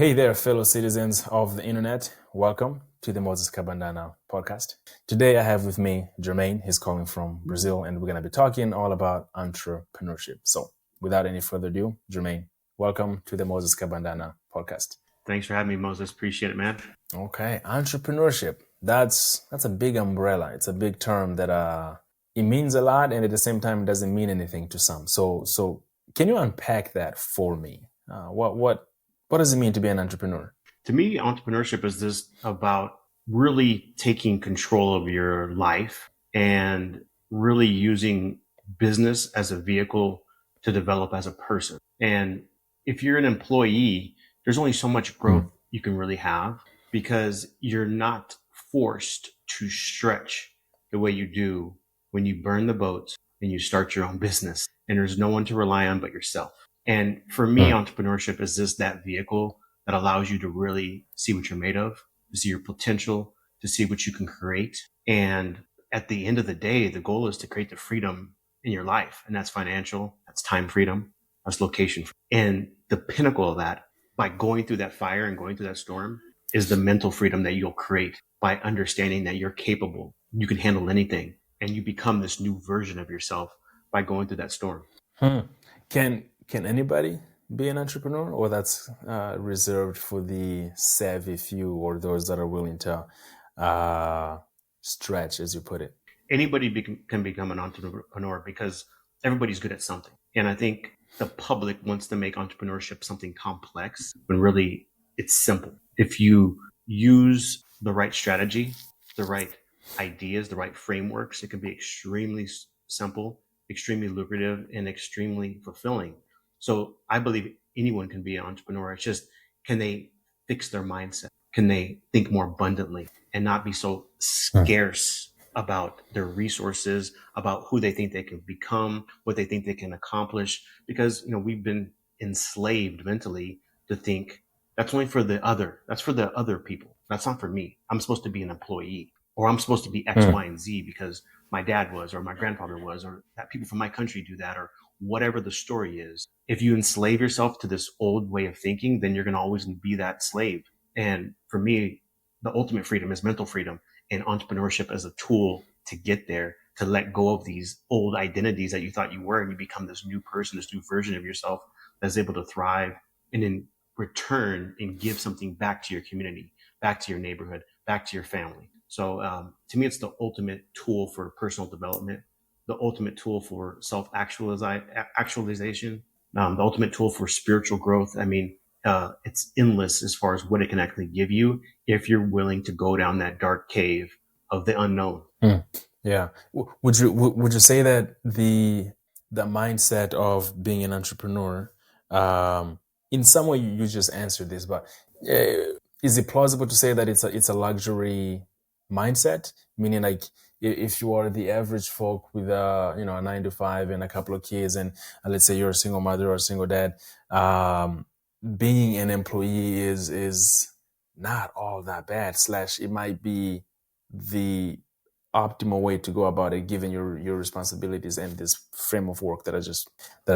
Hey there, fellow citizens of the internet. Welcome to the Moses Kabandana Podcast. Today I have with me Jermane. He's calling from Brazil, and we're going to be talking all about entrepreneurship. So without any further ado, Jermane, welcome to the Moses Kabandana Podcast. Thanks for having me, Moses. Appreciate it, man. Okay, entrepreneurship. That's a big umbrella. It's a big term that it means a lot, and at the same time, it doesn't mean anything to some. So can you unpack that for me? What does it mean to be an entrepreneur? To me, entrepreneurship is just about really taking control of your life and really using business as a vehicle to develop as a person. And if you're an employee, there's only so much growth you can really have because you're not forced to stretch the way you do when you burn the boats and you start your own business. And there's no one to rely on but yourself. And for me, entrepreneurship is just that vehicle that allows you to really see what you're made of, to see your potential, to see what you can create. And at the end of the day, the goal is to create the freedom in your life. And that's financial, that's time freedom, that's location freedom. And the pinnacle of that, by going through that fire and going through that storm, is the mental freedom that you'll create by understanding that you're capable, you can handle anything, and you become this new version of yourself by going through that storm. Can anybody be an entrepreneur, or that's reserved for the savvy few or those that are willing to stretch, as you put it? Anybody can become an entrepreneur because everybody's good at something. And I think the public wants to make entrepreneurship something complex when really it's simple. If you use the right strategy, the right ideas, the right frameworks, it can be extremely simple, extremely lucrative, and extremely fulfilling. So I believe anyone can be an entrepreneur. It's just, can they fix their mindset? Can they think more abundantly and not be so scarce about their resources, about who they think they can become, what they think they can accomplish? Because, we've been enslaved mentally to think that's only for the other. That's for the other people. That's not for me. I'm supposed to be an employee, or I'm supposed to be X, Y, and Z because my dad was, or my grandfather was, or that people from my country do that, or whatever the story is. If you enslave yourself to this old way of thinking, then you're going to always be that slave. And for me, the ultimate freedom is mental freedom, and entrepreneurship as a tool to get there, to let go of these old identities that you thought you were, and you become this new person, this new version of yourself that's able to thrive and in return and give something back to your community, back to your neighborhood, back to your family. So to me, it's the ultimate tool for personal development, the ultimate tool for self-actualization, the ultimate tool for spiritual growth. I mean, it's endless as far as what it can actually give you if you're willing to go down that dark cave of the unknown. Yeah. Would you say that the mindset of being an entrepreneur, in some way you just answered this, but is it plausible to say that it's a luxury mindset? Meaning, like, if you are the average folk with a 9-to-5 and a couple of kids, and let's say you're a single mother or a single dad, being an employee is not all that bad. / it might be the optimal way to go about it, given your responsibilities and this frame of work that I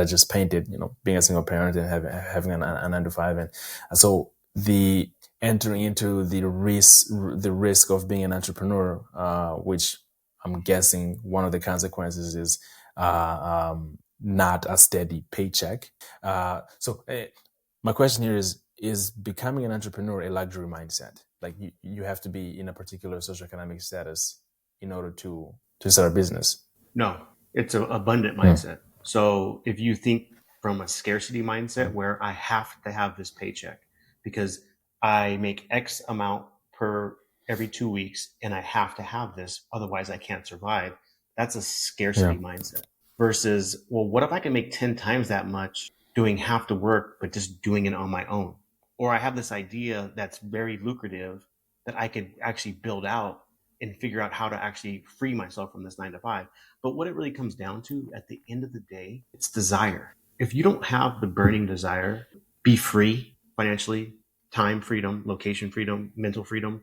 just painted. Being a single parent and having a 9-to-5, and so the entering into the risk of being an entrepreneur, which I'm guessing one of the consequences is not a steady paycheck. So my question here is becoming an entrepreneur a luxury mindset? Like you have to be in a particular socioeconomic status in order to start a business? No, it's an abundant mindset. So if you think from a scarcity mindset where I have to have this paycheck because I make X amount per every 2 weeks and I have to have this, otherwise I can't survive. That's a scarcity mindset versus, well, what if I can make 10 times that much doing half the work, but just doing it on my own? Or I have this idea that's very lucrative that I could actually build out and figure out how to actually free myself from this 9-to-5. But what it really comes down to at the end of the day, it's desire. If you don't have the burning desire, be free financially, time freedom, location freedom, mental freedom,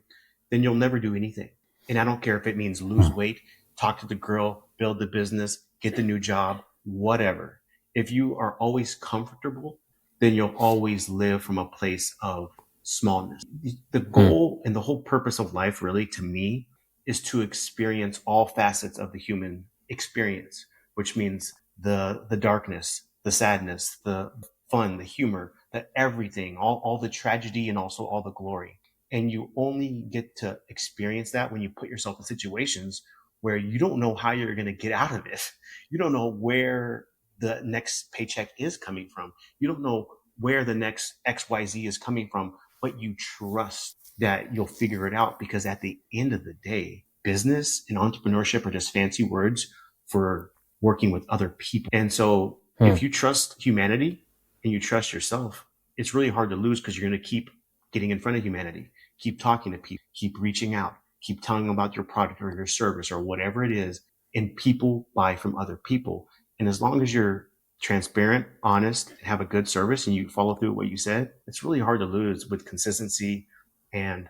then you'll never do anything. And I don't care if it means lose weight, talk to the girl, build the business, get the new job, whatever. If you are always comfortable, then you'll always live from a place of smallness. The goal and the whole purpose of life, really, to me, is to experience all facets of the human experience, which means the darkness, the sadness, the fun, the humor, the everything, all the tragedy, and also all the glory. And you only get to experience that when you put yourself in situations where you don't know how you're going to get out of it. You don't know where the next paycheck is coming from. You don't know where the next XYZ is coming from, but you trust that you'll figure it out, because at the end of the day, business and entrepreneurship are just fancy words for working with other people. And so if you trust humanity and you trust yourself, it's really hard to lose, because you're going to keep getting in front of humanity, keep talking to people, keep reaching out, keep telling them about your product or your service or whatever it is. And people buy from other people. And as long as you're transparent, honest, and have a good service, and you follow through with what you said, it's really hard to lose with consistency and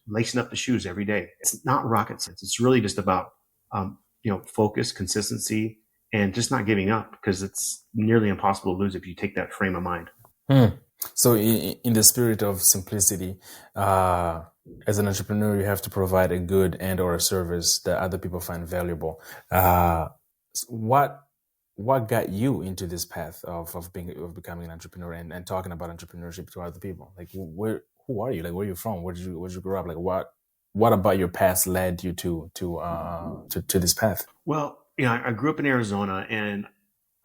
lacing up the shoes every day. It's not rocket science. It's really just about focus, consistency, and just not giving up, because it's nearly impossible to lose if you take that frame of mind. So in the spirit of simplicity, as an entrepreneur, you have to provide a good and or a service that other people find valuable. What got you into this path of becoming an entrepreneur and talking about entrepreneurship to other people? Like, who are you? Like, where are you from? Where did you grow up? Like, what about your past led you to this path? Well, I grew up in Arizona, and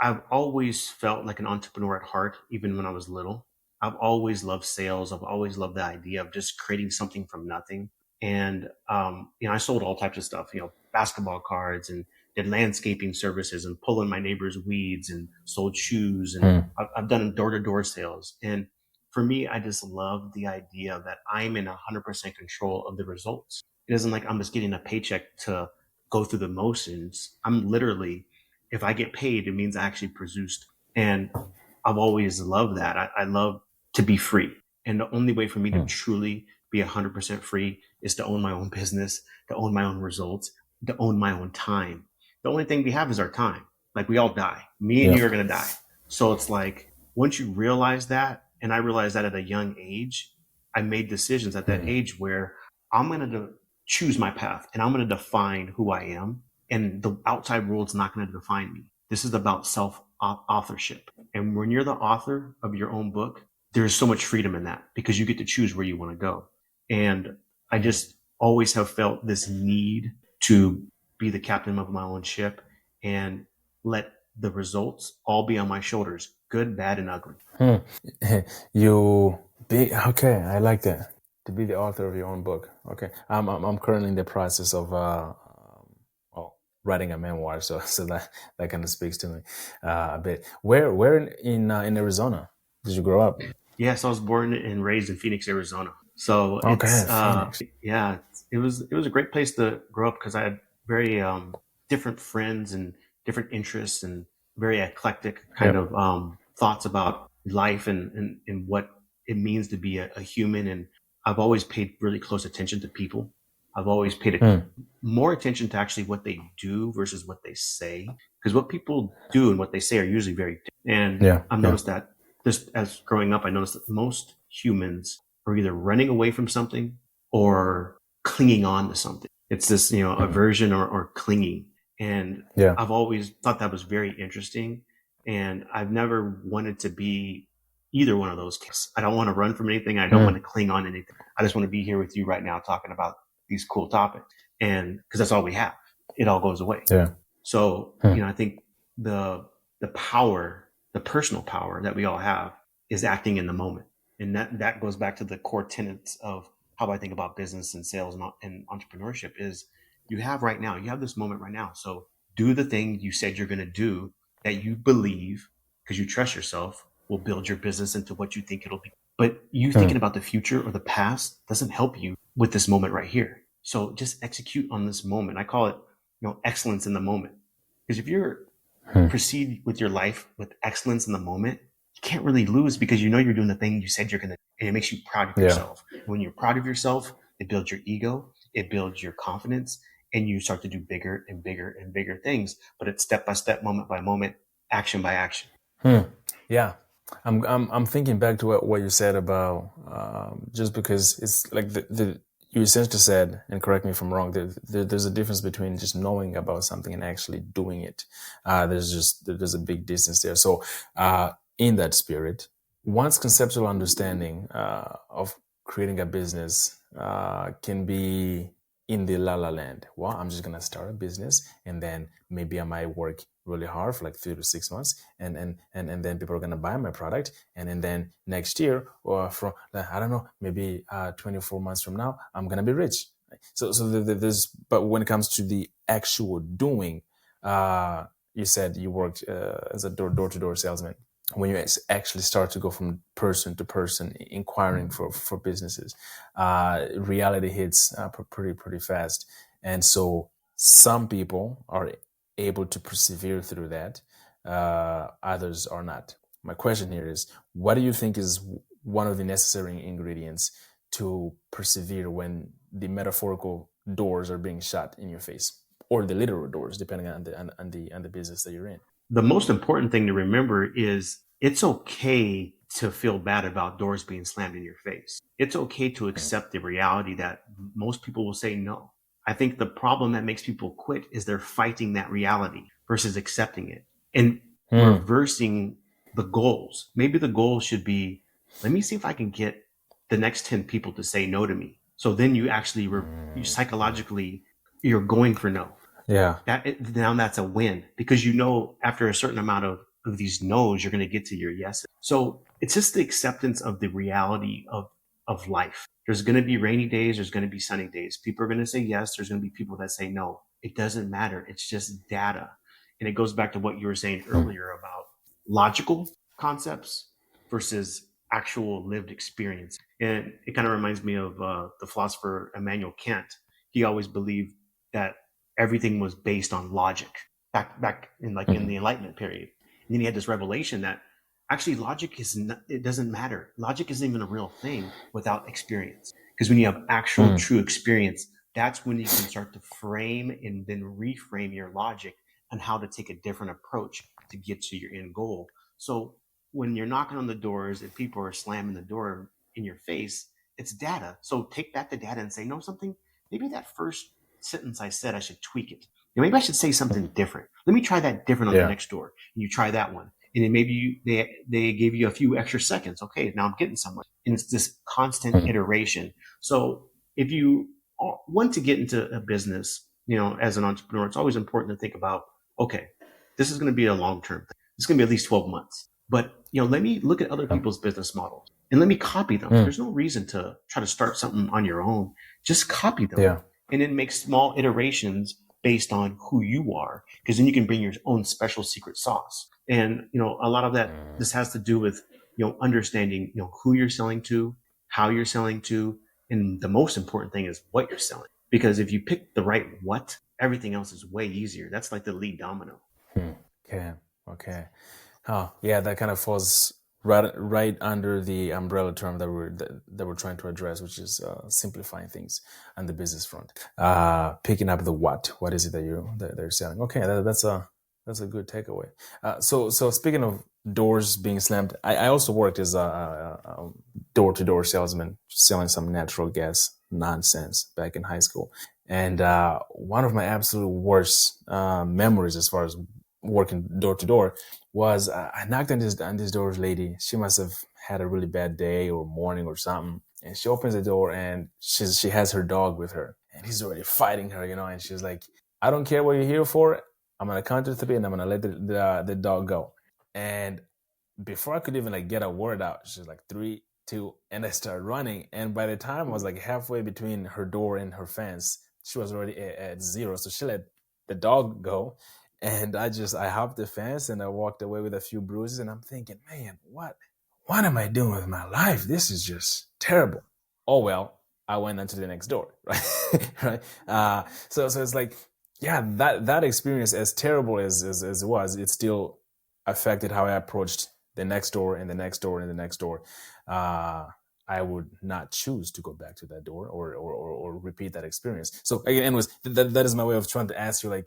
I've always felt like an entrepreneur at heart, even when I was little. I've always loved sales. I've always loved the idea of just creating something from nothing. And, I sold all types of stuff, basketball cards, and did landscaping services and pulling my neighbor's weeds, and sold shoes. And I've done door-to-door sales. And for me, I just love the idea that I'm in 100% control of the results. It isn't like I'm just getting a paycheck to go through the motions. I'm literally, if I get paid, it means I actually produced. And I've always loved that. I love to be free. And the only way for me to truly be 100% free is to own my own business, to own my own results, to own my own time. The only thing we have is our time. Like, we all die. Me and you are going to die. So it's like, once you realize that, and I realized that at a young age, I made decisions at that age where I'm going to choose my path, and I'm going to define who I am. And the outside world's not going to define me. This is about self-authorship. And when you're the author of your own book, there's so much freedom in that, because you get to choose where you want to go. And I just always have felt this need to be the captain of my own ship and let the results all be on my shoulders, good, bad, and ugly. Okay, I like that. To be the author of your own book. Okay. I'm currently in the process of writing a memoir, so that kind of speaks to me a bit. Where in Arizona did you grow up? Yes, I was born and raised in Phoenix, Arizona. So Phoenix. It was a great place to grow up, because I had very different friends and different interests, and very eclectic kind of thoughts about life and what it means to be a human. And I've always paid really close attention to people. I've always paid more attention to actually what they do versus what they say, because what people do and what they say are usually very different. And I've noticed that just as growing up, I noticed that most humans are either running away from something or clinging on to something. It's this, aversion or clinging. And I've always thought that was very interesting. And I've never wanted to be either one of those cases. I don't want to run from anything. I don't want to cling on to anything. I just want to be here with you right now talking about these cool topics. And because that's all we have. It all goes away. So, I think the power, the personal power that we all have, is acting in the moment. And that goes back to the core tenets of how I think about business and sales and entrepreneurship is you have this moment right now. So do the thing you said you're going to do that you believe, because you trust yourself, will build your business into what you think it'll be. But you thinking about the future or the past doesn't help you with this moment right here. So just execute on this moment. I call it, excellence in the moment. Because if you're proceed with your life with excellence in the moment, you can't really lose, because you're doing the thing you said you're going to, and it makes you proud of yourself. When you're proud of yourself, it builds your ego, it builds your confidence, and you start to do bigger and bigger and bigger things. But it's step by step, moment by moment, action by action. Yeah. I'm thinking back to what you said about just because it's like the you essentially said, and correct me if I'm wrong, there's a difference between just knowing about something and actually doing it. There's a big distance there. So in that spirit, one's conceptual understanding of creating a business can be in the la la land. Well, I'm just gonna start a business, and then maybe I might work really hard for like 3 to 6 months, and then people are gonna buy my product, and then next year, or from I don't know, maybe 24 months from now, I'm gonna be rich. So there's, but when it comes to the actual doing, you said you worked as a door to door salesman. When you actually start to go from person to person inquiring for businesses, reality hits pretty fast. And so some people are able to persevere through that, others are not. My question here is, what do you think is one of the necessary ingredients to persevere when the metaphorical doors are being shut in your face, or the literal doors, depending on the business that you're in? The most important thing to remember is it's okay to feel bad about doors being slammed in your face. It's okay to accept the reality that most people will say no. I think the problem that makes people quit is they're fighting that reality versus accepting it and reversing the goals. Maybe the goal should be, let me see if I can get the next 10 people to say no to me. So then you actually, you psychologically, you're going for no. Yeah. Now that's a win, because you know after a certain amount of these no's, you're going to get to your yeses. So it's just the acceptance of the reality of life. There's going to be rainy days. There's going to be sunny days. People are going to say yes. There's going to be people that say no. It doesn't matter. It's just data. And it goes back to what you were saying earlier about logical concepts versus actual lived experience. And it kind of reminds me of the philosopher Immanuel Kant. He always believed that everything was based on logic back in in the Enlightenment period. And then he had this revelation that actually logic is not, it doesn't matter. Logic isn't even a real thing without experience. Because when you have actual true experience, that's when you can start to frame and then reframe your logic on how to take a different approach to get to your end goal. So when you're knocking on the doors and people are slamming the door in your face, it's data. So take back the data and say, no, something, maybe that first sentence I said, I should tweak it. Maybe I should say something different. Let me try that different on the next door. And you try that one. And then maybe they gave you a few extra seconds. Okay, now I'm getting somewhere. And it's this constant iteration. So if you want to get into a business, as an entrepreneur, it's always important to think about, okay, this is going to be a long-term thing. It's going to be at least 12 months. But, let me look at other people's business models and let me copy them. There's no reason to try to start something on your own. Just copy them. Yeah. And then make small iterations based on who you are, because then you can bring your own special secret sauce. And, a lot of that, this has to do with, understanding, who you're selling to, how you're selling to, and the most important thing is what you're selling. Because if you pick the right what, everything else is way easier. That's like the lead domino. Okay. Oh, yeah, that kind of falls right under the umbrella term that we're trying to address, which is simplifying things on the business front. Picking up the what is it that they're selling? Okay, that's a good takeaway. So speaking of doors being slammed, I also worked as a door-to-door salesman selling some natural gas nonsense back in high school. And one of my absolute worst memories as far as working door to door was I knocked on this door lady. She must have had a really bad day or morning or something. And she opens the door and she has her dog with her. And he's already fighting her, and she's like, I don't care what you're here for. I'm going to count to 3 and I'm going to let the dog go. And before I could even get a word out, she's like 3, 2, and I started running. And by the time I was halfway between her door and her fence, she was already at 0. So she let the dog go. And I hopped the fence and I walked away with a few bruises. And I'm thinking, man, what am I doing with my life? This is just terrible. Oh, well, I went on to the next door, right? Right. So it's like, yeah, that experience, as terrible as it was, it still affected how I approached the next door and the next door and the next door. I would not choose to go back to that door or repeat that experience. So again, anyways, that is my way of trying to ask you,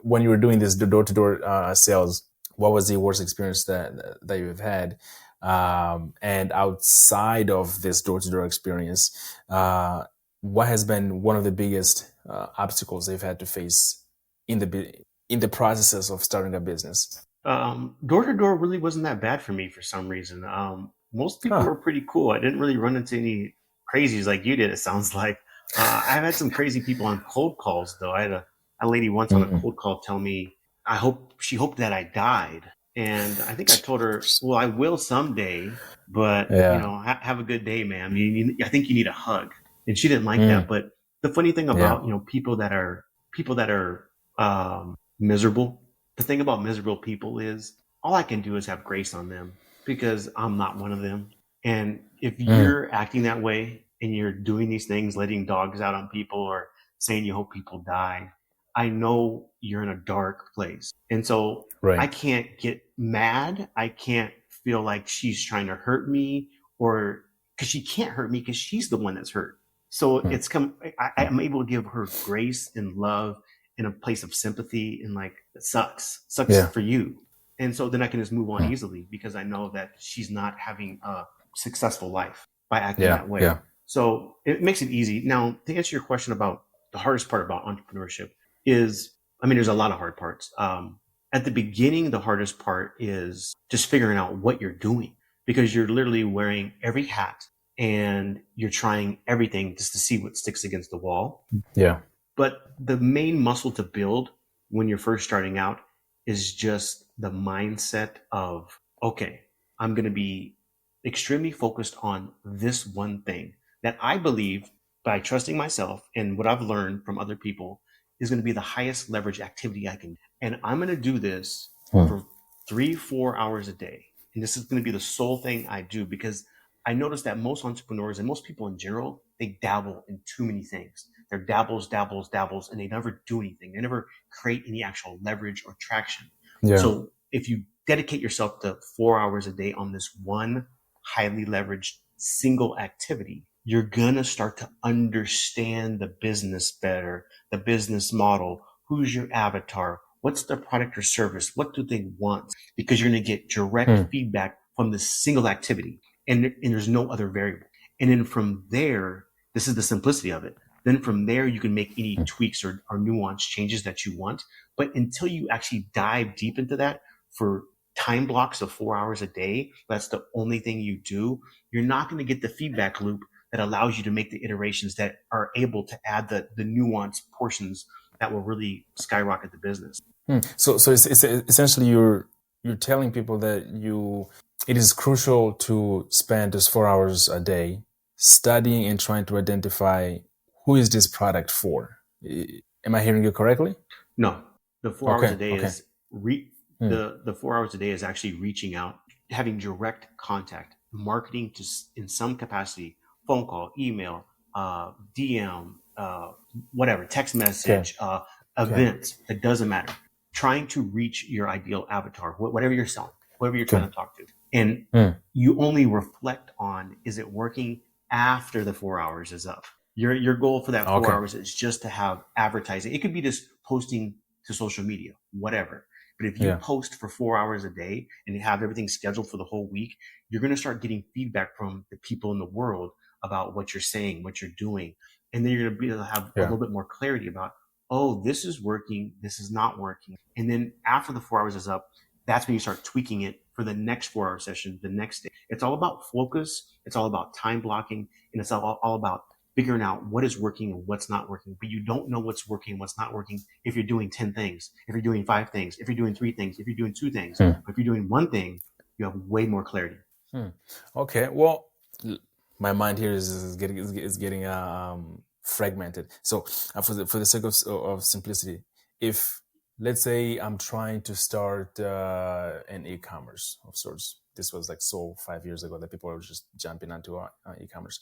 when you were doing this door-to-door sales, what was the worst experience that you've had? And outside of this door-to-door experience, what has been one of the biggest obstacles they've had to face in the processes of starting a business? Door to door really wasn't that bad for me for some reason. Most people Huh. were pretty cool. I didn't really run into any crazies like you did, it sounds like. I've had some crazy people on cold calls, though. I had a lady once on a Mm. cold call tell me, she hoped that I died. And I think I told her, well, I will someday, but, Yeah. have a good day, ma'am. I think you need a hug. And she didn't like that. Mm. But the funny thing Yeah. about, people that are, miserable, the thing about miserable people is all I can do is have grace on them because I'm not one of them. And if Mm. you're acting that way and you're doing these things, letting dogs out on people or saying you hope people die, I know you're in a dark place. And so I Right. can't get mad. I can't feel like she's trying to hurt me or because she can't hurt me because she's the one that's hurt. So Mm. I'm able to give her grace and love in a place of sympathy and like, it sucks Yeah. for you. And so then I can just move on Mm. easily because I know that she's not having a successful life by acting Yeah. that way. Yeah. So it makes it easy. Now, to answer your question about the hardest part about entrepreneurship is, there's a lot of hard parts. At the beginning, the hardest part is just figuring out what you're doing because you're literally wearing every hat and you're trying everything just to see what sticks against the wall. Yeah. But the main muscle to build when you're first starting out is just the mindset of, okay, I'm going to be extremely focused on this one thing that I believe by trusting myself and what I've learned from other people is going to be the highest leverage activity I can. And I'm going to do this Mm. for 3-4 hours a day. And this is going to be the sole thing I do because I noticed that most entrepreneurs and most people in general, they dabble in too many things. They're dabbles, and they never do anything. They never create any actual leverage or traction. Yeah. So if you dedicate yourself to 4 hours a day on this one highly leveraged single activity, you're going to start to understand the business better, the business model, who's your avatar, what's the product or service, what do they want, because you're going to get direct Mm. feedback from this single activity and there's no other variable. And then from there, this is the simplicity of it. Then from there, you can make any Mm. tweaks or nuance changes that you want. But until you actually dive deep into that for time blocks of 4 hours a day, that's the only thing you do, you're not going to get the feedback loop that allows you to make the iterations that are able to add the nuanced portions that will really skyrocket the business. Mm. So it's essentially you're telling people that it is crucial to spend those 4 hours a day studying and trying to identify who is this product for. Am I hearing you correctly? No, the 4 hours a Okay. day Okay. is Mm. the 4 hours a day is actually reaching out, having direct contact, marketing to in some capacity, phone call, email, DM, whatever, text Okay. message, Okay. events. It doesn't matter. Trying to reach your ideal avatar, whatever you're selling, whoever you're Okay. trying to talk to, and Mm. you only reflect on, is it working after the 4 hours is up? Your goal for that four Okay. hours is just to have advertising. It could be just posting to social media, whatever. But if you Yeah. post for 4 hours a day and you have everything scheduled for the whole week, you're going to start getting feedback from the people in the world about what you're saying, what you're doing. And then you're going to be able to have a Yeah. little bit more clarity about, oh, this is working, this is not working. And then after the 4 hours is up, that's when you start tweaking it for the next 4 hour session, the next day. It's all about focus. It's all about time blocking. And it's all about figuring out what is working and what's not working. But you don't know what's working and what's not working if you're doing 10 things, if you're doing 5 things, if you're doing 3 things, if you're doing 2 things. Mm. But if you're doing one thing, you have way more clarity. Mm. Okay. Well, my mind here is getting fragmented. So for the sake of simplicity, if let's say I'm trying to start an e-commerce of sorts, this was like so 5 years ago that people were just jumping onto e-commerce.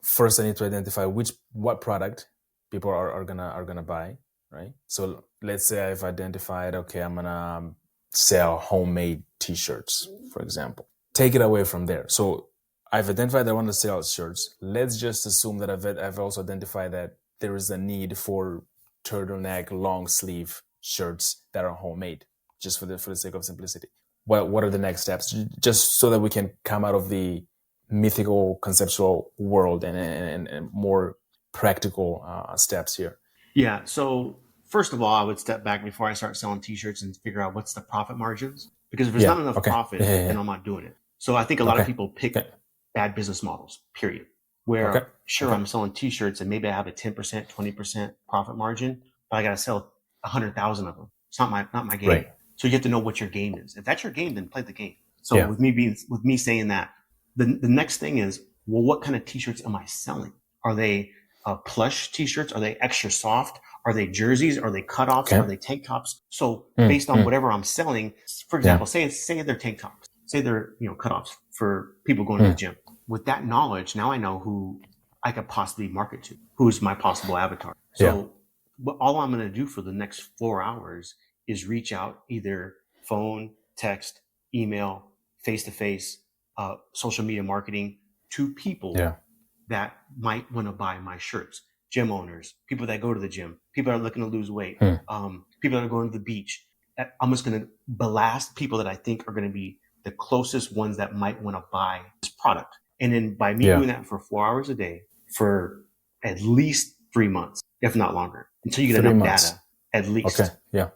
First, I need to identify what product people are gonna buy, right? So let's say I've identified, okay, I'm gonna sell homemade T-shirts, for example. Take it away from there. So I've identified that I want to sell shirts. Let's just assume that I've also identified that there is a need for turtleneck long sleeve shirts that are homemade. just for the sake of simplicity. What are the next steps, just so that we can come out of the mythical conceptual world and more practical steps here? Yeah. So first of all, I would step back before I start selling t-shirts and figure out what's the profit margins. Because if there's not enough Okay. profit, then I'm not doing it. So I think a lot of people pick bad business models, period. Where I'm selling t-shirts and maybe I have a 10%, 20% profit margin, but I got to sell 100,000 of them. It's not my game. Right. So you have to know what your game is. If that's your game, then play the game. So with me saying that, the next thing is, well, what kind of t-shirts am I selling? Are they plush t-shirts? Are they extra soft? Are they jerseys? Are they cutoffs? Are they tank tops? So based on whatever I'm selling, for example, say they're tank tops, say they're, cutoffs for people going to the gym. With that knowledge, now I know who I could possibly market to, who's my possible avatar. So all I'm going to do for the next 4 hours is reach out, either phone, text, email, face-to-face, social media marketing, to people that might want to buy my shirts. Gym owners, people that go to the gym, people that are looking to lose weight, people that are going to the beach. I'm just going to blast people that I think are going to be the closest ones that might want to buy this product. And then by me doing that for 4 hours a day for at least 3 months, if not longer, until you get enough data, at least.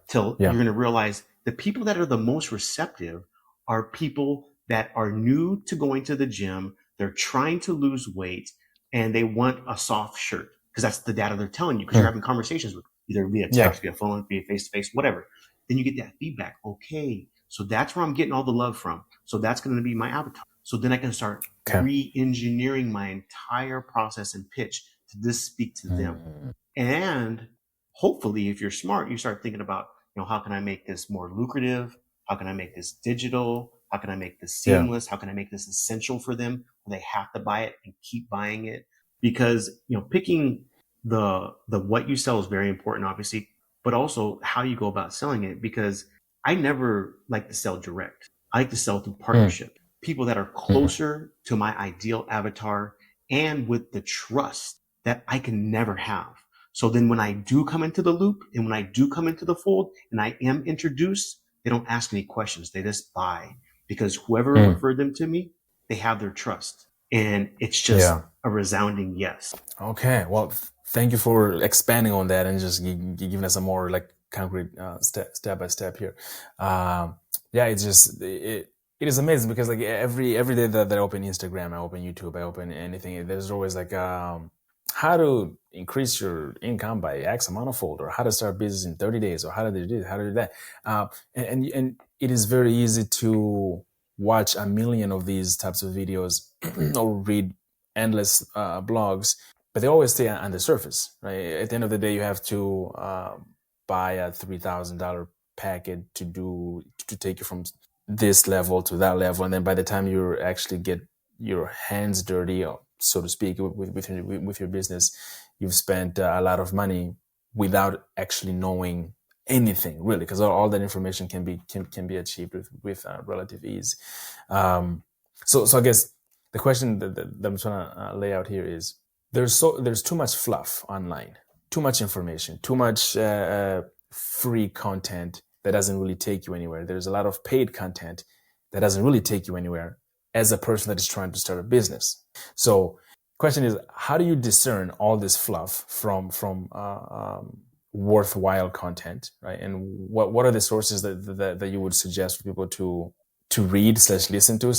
Till you're going to realize the people that are the most receptive are people that are new to going to the gym. They're trying to lose weight and they want a soft shirt, because that's the data they're telling you, because you're having conversations with them, either via text, via phone, via face-to-face, whatever. Then you get that feedback. Okay, so that's where I'm getting all the love from. So that's going to be my avatar. So then I can start re-engineering my entire process and pitch to this speak to them. And hopefully, if you're smart, you start thinking about, how can I make this more lucrative? How can I make this digital? How can I make this seamless? How can I make this essential for them? They have to buy it and keep buying it, because, picking the what you sell is very important, obviously, but also how you go about selling it, because I never like to sell direct. I like to sell through partnership. People that are closer to my ideal avatar and with the trust that I can never have. So then when I do come into the loop and when I do come into the fold and I am introduced, they don't ask any questions. They just buy, because whoever referred them to me, they have their trust. And it's just a resounding yes. Okay. Well, thank you for expanding on that and just giving us a more like concrete step by step here. It's just, it is amazing, because like every day that I open Instagram, I open YouTube, I open anything, there's always like, how to increase your income by X amount of fold, or how to start business in 30 days, or how to do this, how to do that. And it is very easy to watch a million of these types of videos or read endless blogs, but they always stay on the surface, right? At the end of the day, you have to buy a $3,000 packet to take you from this level to that level. And then by the time you actually get your hands dirty, so to speak, with your business, you've spent a lot of money without actually knowing anything, really, because all that information can be achieved with relative ease. So I guess the question that I'm trying to lay out here is, there's too much fluff online, too much information, too much free content that doesn't really take you anywhere. There's a lot of paid content that doesn't really take you anywhere as a person that is trying to start a business. So question is, how do you discern all this fluff from worthwhile content, right? And what are the sources that you would suggest for people to read / listen to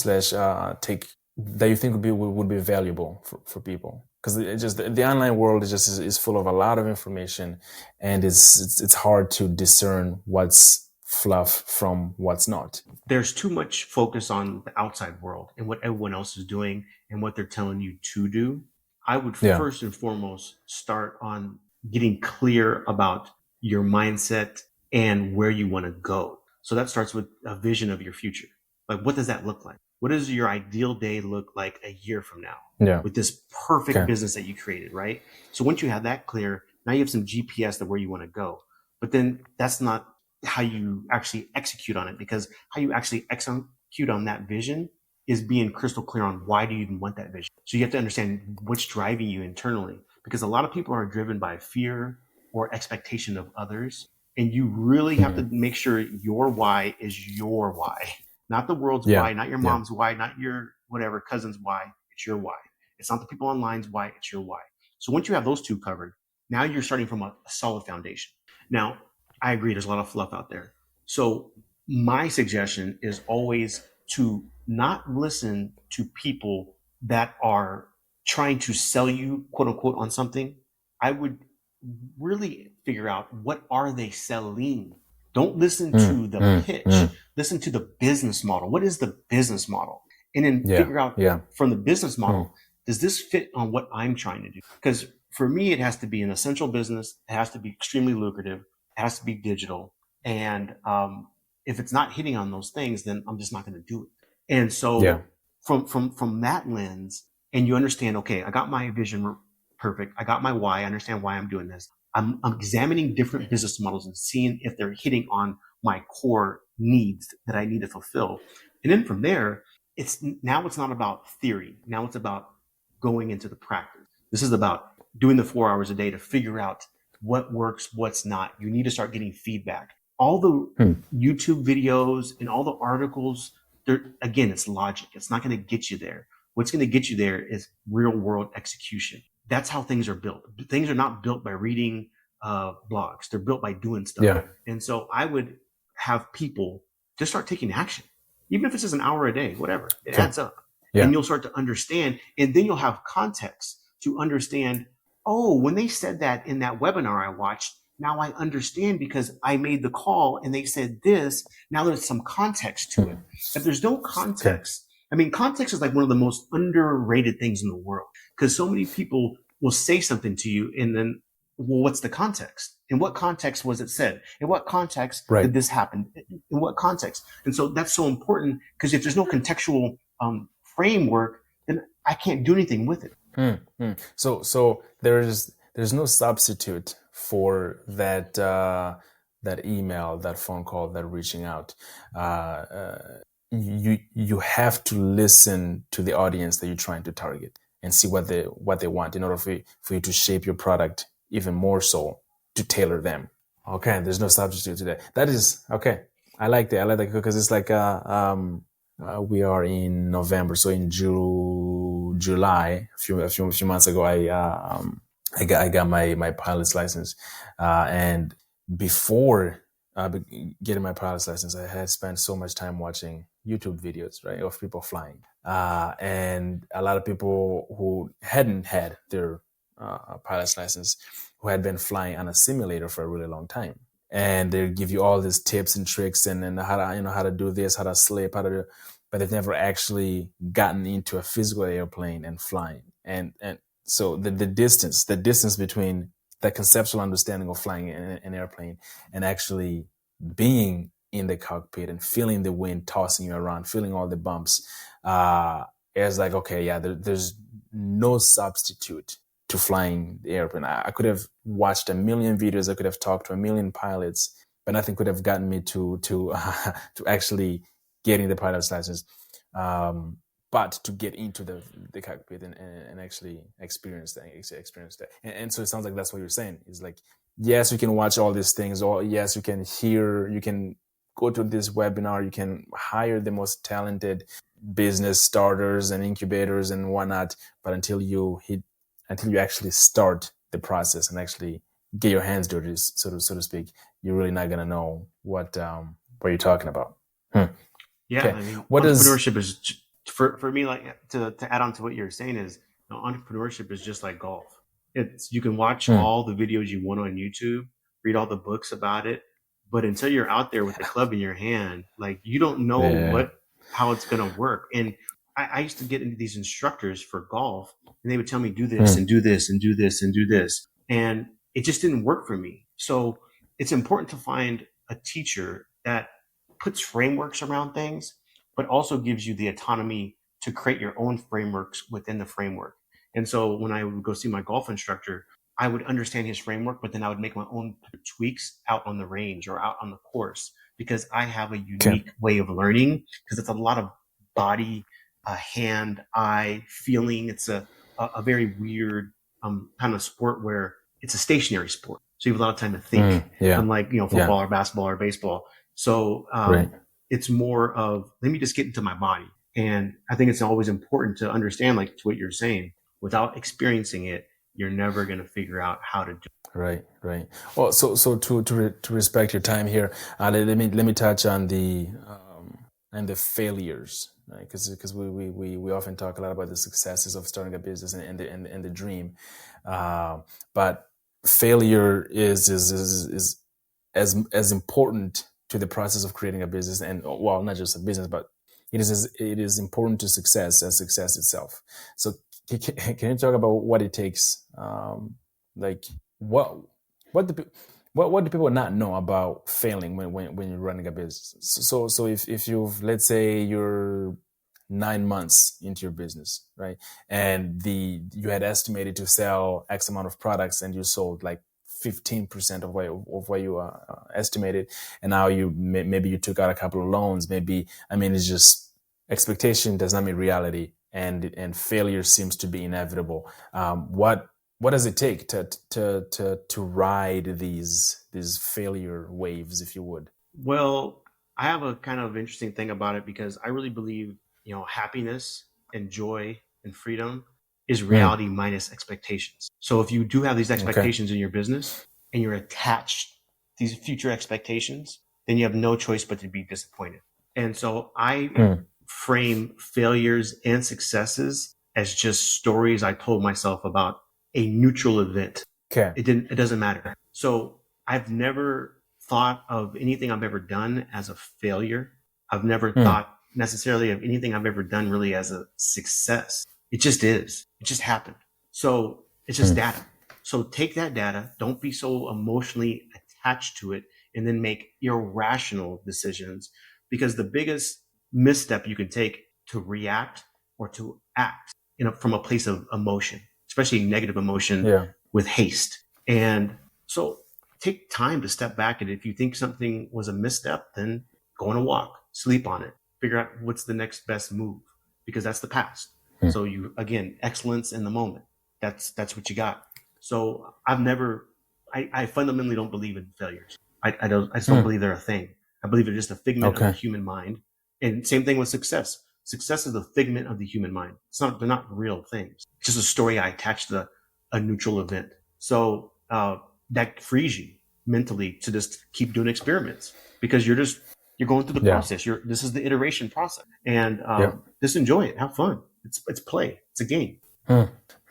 / take, that you think would be valuable for people? Because it just, the online world is full of a lot of information, and it's hard to discern what's fluff from what's not. There's too much focus on the outside world and what everyone else is doing and what they're telling you to do. I would first and foremost start on getting clear about your mindset and where you want to go. So that starts with a vision of your future. Like, what does that look like? What does your ideal day look like a year from now with this perfect business that you created, right? So once you have that clear, now you have some GPS to where you want to go. But then that's not how you actually execute on it, because how you actually execute on that vision is being crystal clear on why do you even want that vision. So you have to understand what's driving you internally, because a lot of people are driven by fear or expectation of others. And you really have to make sure your why is your why, not the world's why, not your mom's why, not your whatever cousin's why. It's your why. It's not the people online's why. It's your why. So once you have those two covered, now you're starting from a solid foundation. Now, I agree. There's a lot of fluff out there. So my suggestion is always to not listen to people that are trying to sell you, quote unquote, on something. I would really figure out, what are they selling? Don't listen to the pitch. Listen to the business model. What is the business model? And then figure out from the business model, does this fit on what I'm trying to do? Because for me, it has to be an essential business. It has to be extremely lucrative. It has to be digital. And if it's not hitting on those things, then I'm just not going to do it. And so from that lens, and you understand, okay, I got my vision perfect. I got my why. I understand why I'm doing this. I'm examining different business models and seeing if they're hitting on my core needs that I need to fulfill. And then from there, it's not about theory. Now it's about going into the practice. This is about doing the 4 hours a day to figure out what works, what's not. You need to start getting feedback. All the YouTube videos and all the articles, again, it's logic. It's not going to get you there. What's going to get you there is real world execution. That's how things are built. Things are not built by reading blogs. They're built by doing stuff. Yeah. And so I would have people just start taking action. Even if it's just an hour a day, whatever, it adds up. Yeah. And you'll start to understand, and then you'll have context to understand, oh, when they said that in that webinar I watched, now I understand because I made the call and they said this. Now there's some context to it. If there's no context, I mean, context is like one of the most underrated things in the world, because so many people will say something to you and then, well, what's the context? In what context was it said? In what context did this happen? In what context? And so that's so important, because if there's no contextual framework, then I can't do anything with it. So there's no substitute for that that email, that phone call, that reaching out. You have to listen to the audience that you're trying to target and see what they want in order for you to shape your product even more so to tailor them. Okay, there's no substitute to that. That is okay. I like that because it's like we are in November, so in July, a few months ago, I got my pilot's license, and before getting my pilot's license, I had spent so much time watching YouTube videos, right, of people flying, and a lot of people who hadn't had their pilot's license, who had been flying on a simulator for a really long time, and they give you all these tips and tricks and how to do this, how to sleep, but they've never actually gotten into a physical airplane and flying, and so the distance between the conceptual understanding of flying an airplane and actually being in the cockpit and feeling the wind tossing you around, feeling all the bumps, it's like, okay, yeah, there's no substitute to flying the airplane. I could have watched a million videos, I could have talked to a million pilots, but nothing could have gotten me to actually getting the pilot's license. But to get into the cockpit and actually experience that. And so it sounds like that's what you're saying. It's like, yes, you can watch all these things, or yes, you can go to this webinar, you can hire the most talented business starters and incubators and whatnot, but until you actually start the process and actually get your hands dirty, so to speak, you're really not gonna know what you're talking about. Yeah, okay. I mean, entrepreneurship is, for me, like to add on to what you're saying, is, entrepreneurship is just like golf. You can watch all the videos you want on YouTube, read all the books about it, but until you're out there with the club in your hand, like, you don't know how it's gonna work. And I used to get into these instructors for golf, and they would tell me, do this and do this and do this and do this, and it just didn't work for me. So it's important to find a teacher that puts frameworks around things, but also gives you the autonomy to create your own frameworks within the framework. And so when I would go see my golf instructor, I would understand his framework, but then I would make my own tweaks out on the range or out on the course, because I have a unique way of learning, because it's a lot of body, hand, eye, feeling. It's a very weird kind of sport where it's a stationary sport. So you have a lot of time to think, Yeah. unlike, football or basketball or baseball. So, Right. it's more of, let me just get into my body. And I think it's always important to understand, like to what you're saying, without experiencing it, you're never going to figure out how to do it. Right. Right. Well, so to respect your time here, let me touch on the and the failures, right? Because we often talk a lot about the successes of starting a business and the dream, but failure is as important to the process of creating a business, and well, not just a business, but it is important to success as success itself. So can you talk about what it takes, like what what the what do people not know about failing when you're running a business? So if you've, let's say you're 9 months into your business, right, and you had estimated to sell X amount of products and you sold like 15% of what you estimated, and now maybe you took out a couple of loans. Maybe, I mean, it's just expectation does not mean reality, and failure seems to be inevitable. What does it take to ride these failure waves, if you would? Well, I have a kind of interesting thing about it because I really believe, happiness and joy and freedom is reality minus expectations. So if you do have these Okay. expectations in your business and you're attached to these future expectations, then you have no choice but to be disappointed. And so I frame failures and successes as just stories I told myself about a neutral event. Okay. It doesn't matter. So I've never thought of anything I've ever done as a failure. I've never thought necessarily of anything I've ever done really as a success. It just is. It just happened. So it's just data. So take that data. Don't be so emotionally attached to it and then make irrational decisions, because the biggest misstep you can take to react or to act from a place of emotion, especially negative emotion, with haste. And so take time to step back. And if you think something was a misstep, then go on a walk, sleep on it, figure out what's the next best move, because that's the past. So you, again, excellence in the moment. That's what you got. So I fundamentally don't believe in failures. I just don't believe they're a thing. I believe they're just a figment of the human mind. And same thing with success. Success is a figment of the human mind. They're not real things. It's just a story I attach to a neutral event. So that frees you mentally to just keep doing experiments, because you're going through the process. This is the iteration process, and just enjoy it. Have fun. It's play. It's a game.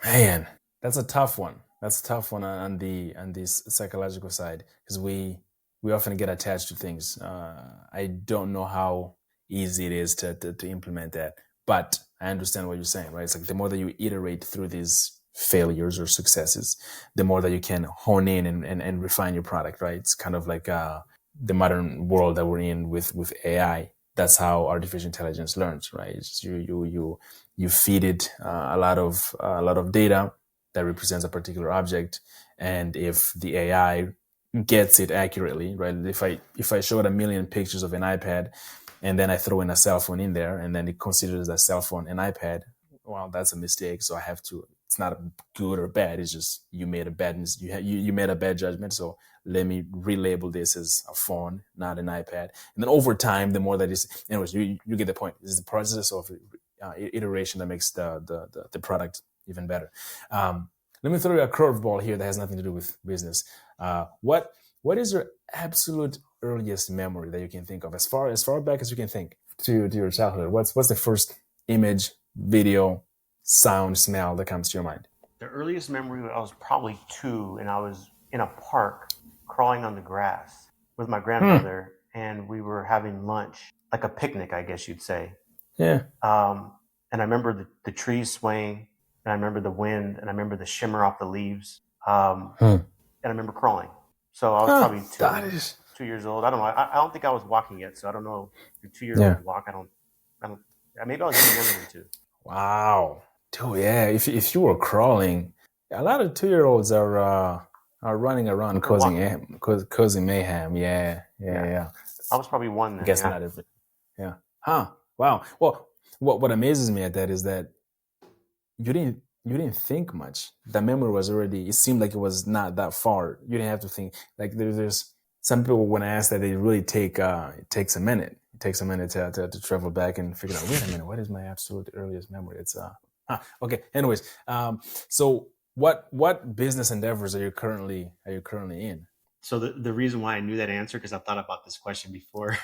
Man, that's a tough one. That's a tough one on the psychological side, because we often get attached to things. I don't know how easy it is to implement that, but I understand what you're saying, right? It's like the more that you iterate through these failures or successes, the more that you can hone in and refine your product, right? It's kind of like the modern world that we're in with AI. That's how artificial intelligence learns, right? It's you feed it a lot of data that represents a particular object, and if the AI gets it accurately, right? If I show it 1,000,000 pictures of an iPad, and then I throw in a cell phone in there, and then it considers that cell phone an iPad, well, that's a mistake. So I have to. It's not good or bad. It's just you made a bad you made a bad judgment. So let me relabel this as a phone, not an iPad. And then over time, the more that is, anyways, you get the point. It's the process of iteration that makes the product even better. Let me throw you a curveball here that has nothing to do with business. What is your absolute earliest memory that you can think of, as far back as you can think, to your childhood? What's the first image, video, sound, smell that comes to your mind? The earliest memory, I was probably 2, and I was in a park crawling on the grass with my grandmother, and we were having lunch, like a picnic, I guess you'd say. Yeah. And I remember the trees swaying, and I remember the wind, and I remember the shimmer off the leaves. And I remember crawling. So I was probably 2 years old. I don't know. I don't think I was walking yet, so I don't know if a 2-year-old walk. I don't. Maybe I was even younger than 2. Wow. Dude, yeah. If you were crawling, a lot of 2-year-olds are running around causing mayhem. Yeah. I was probably 1 then. Guess not. Yeah. Huh. Wow. Well, what amazes me at that is that you you didn't think much. The memory was already, it seemed like it was not that far. You didn't have to think. Like there's some people, when I ask that, they really take, it takes a minute. It takes a minute to travel back and figure out, wait a minute, what is my absolute earliest memory? It's, okay. Anyways, so what business endeavors are you currently in? So the reason why I knew that answer, because I've thought about this question before.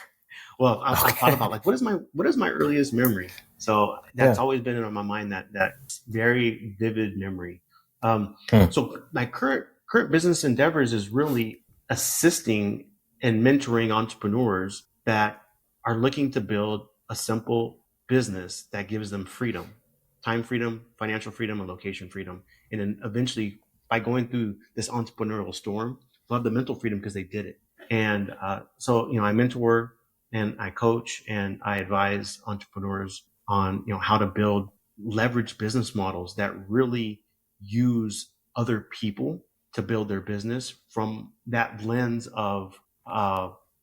Well, I Okay. thought about like, what is my earliest memory? So that's Yeah. always been in my mind, that very vivid memory. Hmm. So my current business endeavors is really assisting and mentoring entrepreneurs that are looking to build a simple business that gives them freedom, time freedom, financial freedom, and location freedom. And then eventually, by going through this entrepreneurial storm, they'll have the mental freedom because they did it. And so, I mentor and I coach and I advise entrepreneurs on, how to build leverage business models that really use other people to build their business from that lens of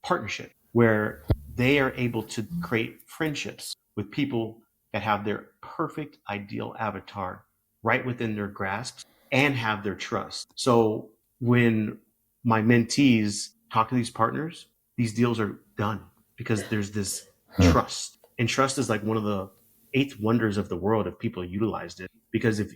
partnership, where they are able to create friendships with people that have their perfect ideal avatar right within their grasp and have their trust. So when my mentees talk to these partners, these deals are done because there's this Hmm. trust. And trust is like one of the eighth wonders of the world if people utilized it. Because if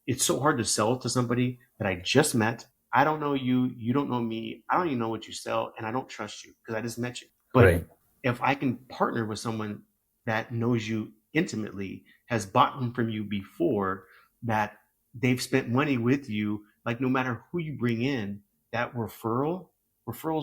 it's so hard to sell to somebody that I just met, I don't know you, you don't know me, I don't even know what you sell, and I don't trust you because I just met you. But Right. if I can partner with someone that knows you intimately, has bought from you before, that they've spent money with you, like no matter who you bring in, that referrals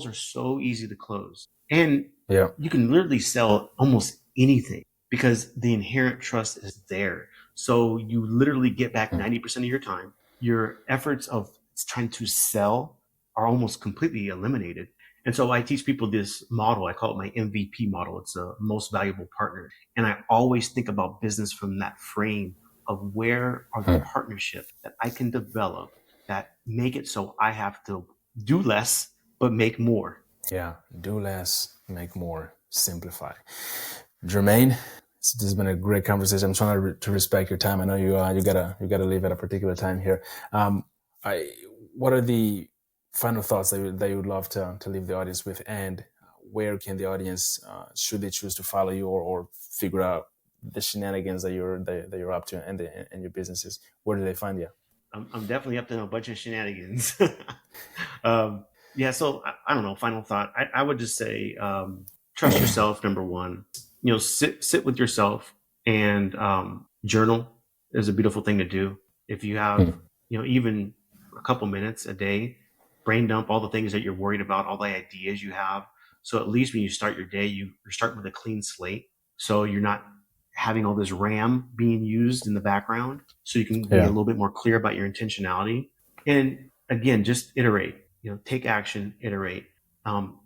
are so easy to close. And Yeah. you can literally sell almost anything because the inherent trust is there. So you literally get back Hmm. 90% of your time. Your efforts of trying to sell are almost completely eliminated. And so I teach people this model. I call it my MVP model. It's a most valuable partner. And I always think about business from that frame of where are the Hmm. partnerships that I can develop that make it so I have to do less, but make more. Yeah. Do less, make more, simplify. Jermaine, this has been a great conversation. I'm trying to respect your time. I know you gotta leave at a particular time here. I what are the final thoughts that you would love to leave the audience with, and where can the audience, should they choose to follow you, or figure out the shenanigans that you're up to, and your businesses, where do they find you? I'm definitely up to a bunch of shenanigans. Yeah, so I don't know. Final thought. I would just say, trust yourself. Number one, sit with yourself and journal is a beautiful thing to do. If you have, Hmm. even a couple minutes a day, brain dump all the things that you're worried about, all the ideas you have. So at least when you start your day, you're starting with a clean slate. So you're not having all this RAM being used in the background, so you can be a Yeah. little bit more clear about your intentionality. And again, just iterate, take action, iterate.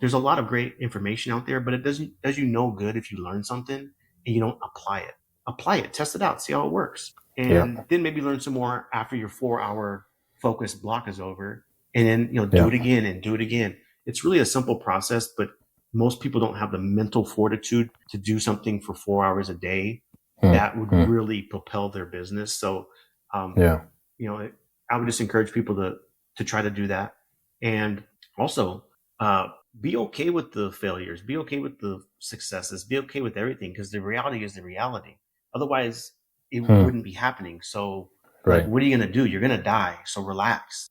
There's a lot of great information out there, but it doesn't does you no good if you learn something and you don't apply it. Apply it, test it out, see how it works. Yeah. And then maybe learn some more after your 4 hour focus block is over. And then, do Yeah. it again and do it again. It's really a simple process, but most people don't have the mental fortitude to do something for 4 hours a day Hmm. that would Hmm. really propel their business. So, um, Yeah. you know, I would just encourage people to try to do that, and also uh, be okay with the failures, be okay with the successes, be okay with everything because the reality is the reality. Otherwise, it Hmm. wouldn't be happening. So, like, Right. what are you gonna do? You're gonna die. So relax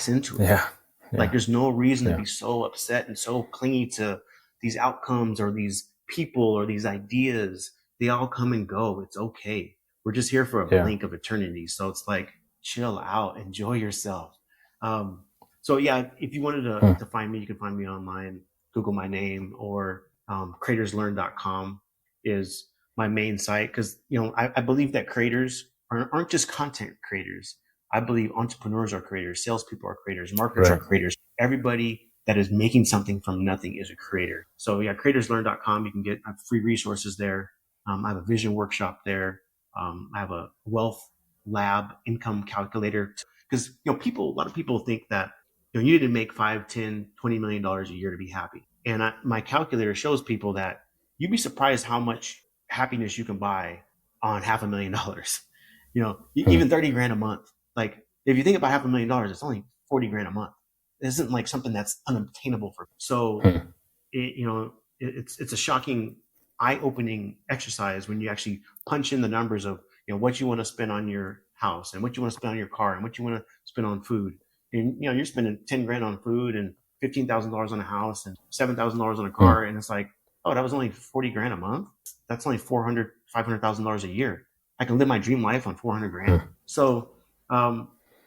into it. Yeah. Like Yeah. there's no reason to Yeah. be so upset and so clingy to these outcomes or these people or these ideas. They all come and go. It's okay. We're just here for a Yeah. blink of eternity. So it's like chill out, enjoy yourself. Um, so yeah, if you wanted Hmm. to find me, you can find me online, Google my name, or creatorslearn.com is my main site. Cause I believe that creators aren't just content creators. I believe entrepreneurs are creators, salespeople are creators, marketers are Right. creators. Everybody that is making something from nothing is a creator. So yeah, creatorslearn.com. You can get free resources there. I have a vision workshop there. I have a wealth lab income calculator because a lot of people think that you need to make 5, 10, $20 million a year to be happy. And my calculator shows people that you'd be surprised how much happiness you can buy on $500,000. even 30 grand a month. Like if you think about $500,000, it's only 40 grand a month. It isn't like something that's unobtainable for. So, it's a shocking, eye-opening exercise when you actually punch in the numbers of, what you want to spend on your house and what you want to spend on your car and what you want to spend on food. And, you're spending 10 grand on food and $15,000 on a house and $7,000 on a car. And it's like, oh, that was only 40 grand a month. That's only $500,000 a year. I can live my dream life on 400 grand. So,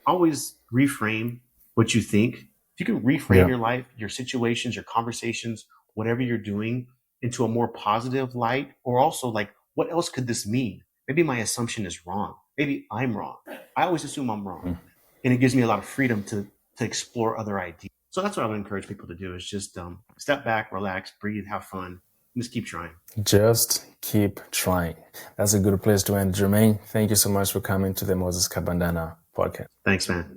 always reframe what you think. If you can reframe your life, your situations, your conversations, whatever you're doing into a more positive light, or also like, what else could this mean? Maybe my assumption is wrong. Maybe I'm wrong. I always assume I'm wrong. And it gives me a lot of freedom to explore other ideas. So that's what I would encourage people to do is just step back, relax, breathe, have fun, and just keep trying. Just keep trying. That's a good place to end. Jermane, thank you so much for coming to the Moses Kabandana Podcast. Thanks, man.